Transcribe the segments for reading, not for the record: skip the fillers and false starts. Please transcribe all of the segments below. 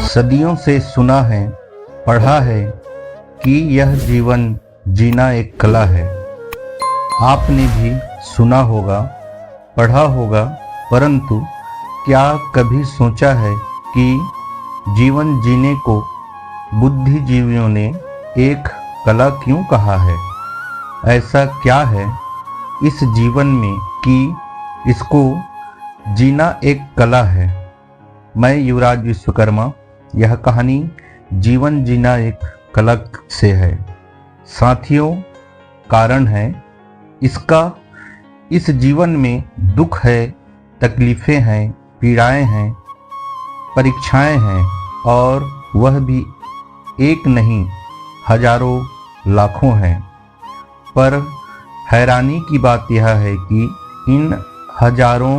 सदियों से सुना है, पढ़ा है कि यह जीवन जीना एक कला है। आपने भी सुना होगा, पढ़ा होगा, परंतु क्या कभी सोचा है कि जीवन जीने को बुद्धिजीवियों ने एक कला क्यों कहा है? ऐसा क्या है इस जीवन में कि इसको जीना एक कला है? मैं युवराज विश्वकर्मा। यह कहानी जीवन जीना एक कला से है। साथियों, कारण है इसका, इस जीवन में दुख है, तकलीफ़ें हैं, पीड़ाएं हैं, परीक्षाएं हैं, और वह भी एक नहीं हजारों लाखों हैं। पर हैरानी की बात यह है कि इन हजारों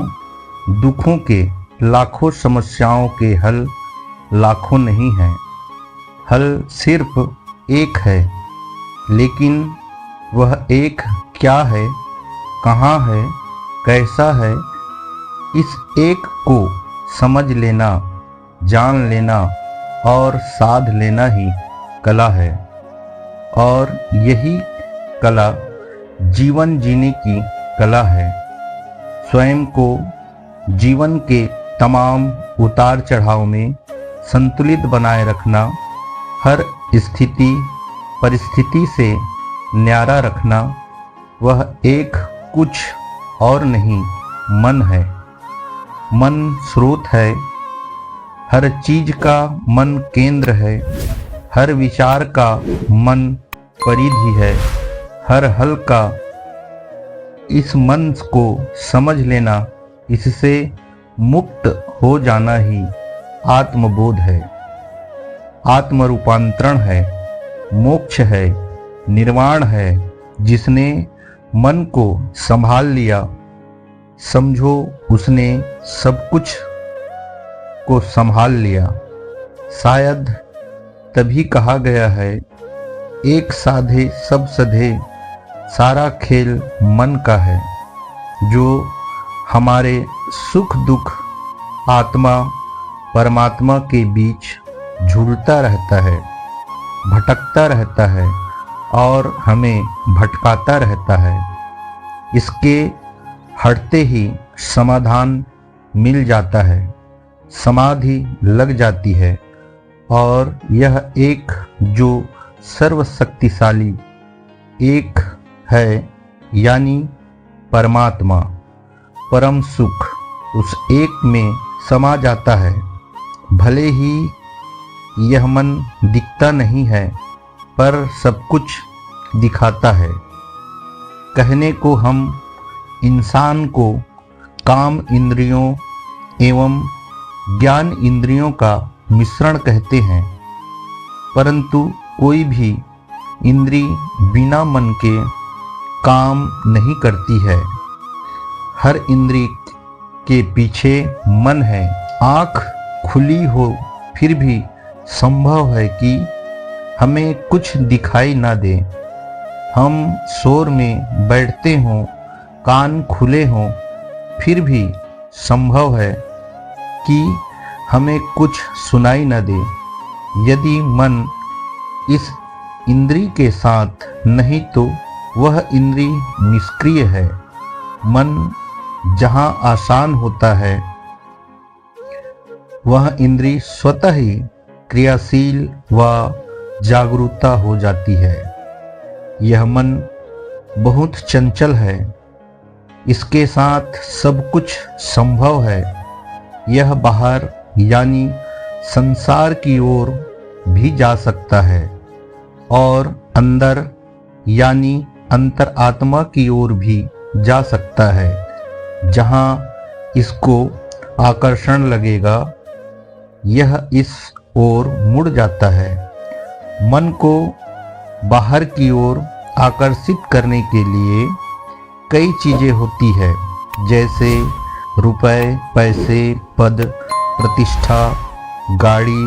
दुखों के, लाखों समस्याओं के हल लाखों नहीं हैं। हल सिर्फ एक है, लेकिन वह एक क्या है, कहाँ है, कैसा है, इस एक को समझ लेना, जान लेना और साध लेना ही कला है। और यही कला जीवन जीने की कला है। स्वयं को जीवन के तमाम उतार चढ़ाव में संतुलित बनाए रखना, हर स्थिति परिस्थिति से न्यारा रखना, वह एक कुछ और नहीं, मन है। मन स्रोत है, हर चीज का मन केंद्र है, हर विचार का मन परिधि है, हर हल का। इस मन को समझ लेना, इससे मुक्त हो जाना ही आत्मबोध है, आत्म रूपांतरण है, मोक्ष है, निर्वाण है। जिसने मन को संभाल लिया, समझो उसने सब कुछ को संभाल लिया। शायद तभी कहा गया है, एक साधे सब सधे, सारा खेल मन का है। जो हमारे सुख दुख आत्मा परमात्मा के बीच झूलता रहता है, भटकता रहता है और हमें भटकाता रहता है। इसके हटते ही समाधान मिल जाता है, समाधि लग जाती है। और यह एक जो सर्वशक्तिशाली एक है, यानी परमात्मा, परम सुख, उस एक में समा जाता है। भले ही यह मन दिखता नहीं है, पर सब कुछ दिखाता है। कहने को हम इंसान को काम इंद्रियों एवं ज्ञान इंद्रियों का मिश्रण कहते हैं, परंतु कोई भी इंद्री बिना मन के काम नहीं करती है। हर इंद्री के पीछे मन है। आँख खुली हो फिर भी संभव है कि हमें कुछ दिखाई ना दे। हम शोर में बैठते हों, कान खुले हों, फिर भी संभव है कि हमें कुछ सुनाई ना दे। यदि मन इस इंद्री के साथ नहीं तो वह इंद्री निष्क्रिय है। मन जहाँ आसान होता है, वह इंद्री स्वतः ही क्रियाशील व जागरूकता हो जाती है। यह मन बहुत चंचल है, इसके साथ सब कुछ संभव है। यह बाहर यानी संसार की ओर भी जा सकता है और अंदर यानी अंतरात्मा की ओर भी जा सकता है। जहाँ इसको आकर्षण लगेगा, यह इस ओर मुड़ जाता है। मन को बाहर की ओर आकर्षित करने के लिए कई चीजें होती है, जैसे रुपए, पैसे, पद, प्रतिष्ठा, गाड़ी,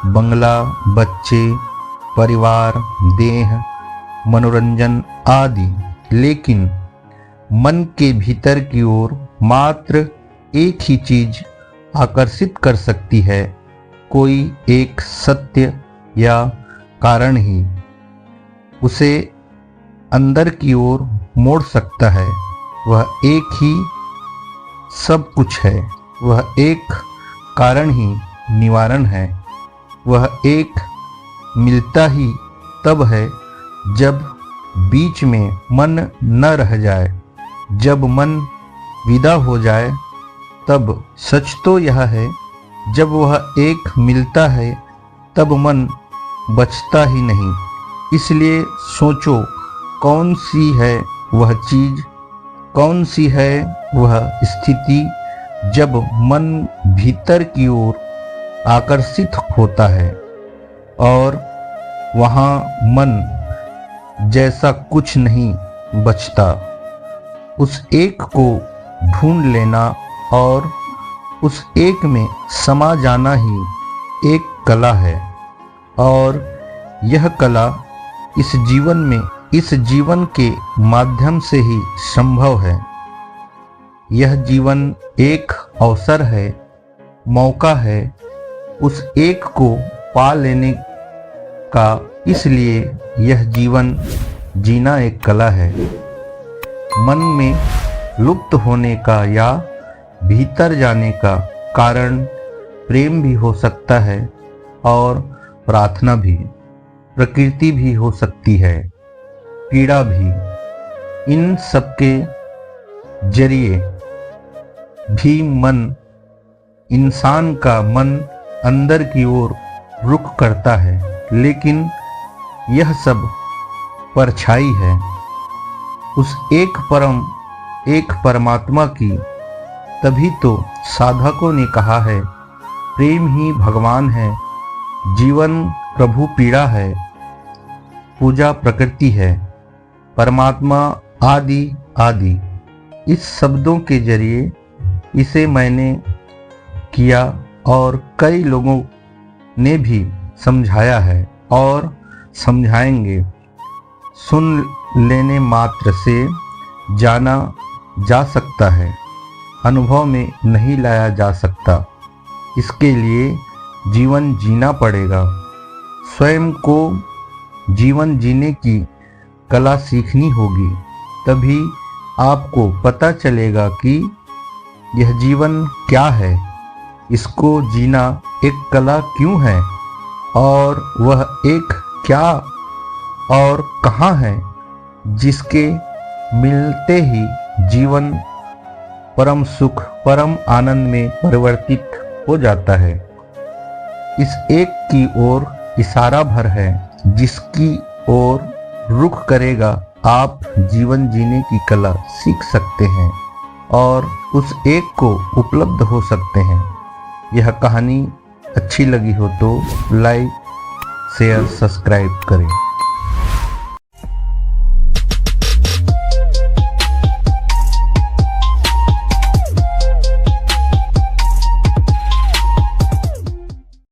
बंगला, बच्चे, परिवार, देह, मनोरंजन आदि। लेकिन मन के भीतर की ओर मात्र एक ही चीज आकर्षित कर सकती है, कोई एक सत्य या कारण ही उसे अंदर की ओर मोड़ सकता है। वह एक ही सब कुछ है, वह एक कारण ही निवारण है। वह एक मिलता ही तब है जब बीच में मन न रह जाए। जब मन विदा हो जाए तब सच तो यह है, जब वह एक मिलता है तब मन बचता ही नहीं। इसलिए सोचो, कौन सी है वह चीज, कौन सी है वह स्थिति जब मन भीतर की ओर आकर्षित होता है और वहाँ मन जैसा कुछ नहीं बचता। उस एक को ढूंढ लेना और उस एक में समा जाना ही एक कला है। और यह कला इस जीवन के माध्यम से ही संभव है। यह जीवन एक अवसर है, मौका है उस एक को पा लेने का। इसलिए यह जीवन जीना एक कला है। मन में लुप्त होने का या भीतर जाने का कारण प्रेम भी हो सकता है और प्रार्थना भी, प्रकृति भी हो सकती है, पीड़ा भी। इन सबके जरिए भी इंसान का मन अंदर की ओर रुख करता है। लेकिन यह सब परछाई है उस एक परमात्मा की। तभी तो साधकों ने कहा है, प्रेम ही भगवान है, जीवन प्रभु पीड़ा है, पूजा प्रकृति है, परमात्मा आदि आदि। इस शब्दों के जरिए इसे मैंने किया और कई लोगों ने भी समझाया है और समझाएंगे। सुन लेने मात्र से जाना जा सकता है, अनुभव में नहीं लाया जा सकता। इसके लिए जीवन जीना पड़ेगा। स्वयं को जीवन जीने की कला सीखनी होगी। तभी आपको पता चलेगा कि यह जीवन क्या है, इसको जीना एक कला क्यों है और वह एक क्या और कहाँ है, जिसके मिलते ही जीवन परम सुख, परम आनंद में परिवर्तित हो जाता है। इस एक की ओर इशारा भर है, जिसकी ओर रुख करेगा आप जीवन जीने की कला सीख सकते हैं और उस एक को उपलब्ध हो सकते हैं। यह कहानी अच्छी लगी हो तो लाइक, शेयर, सब्सक्राइब करें।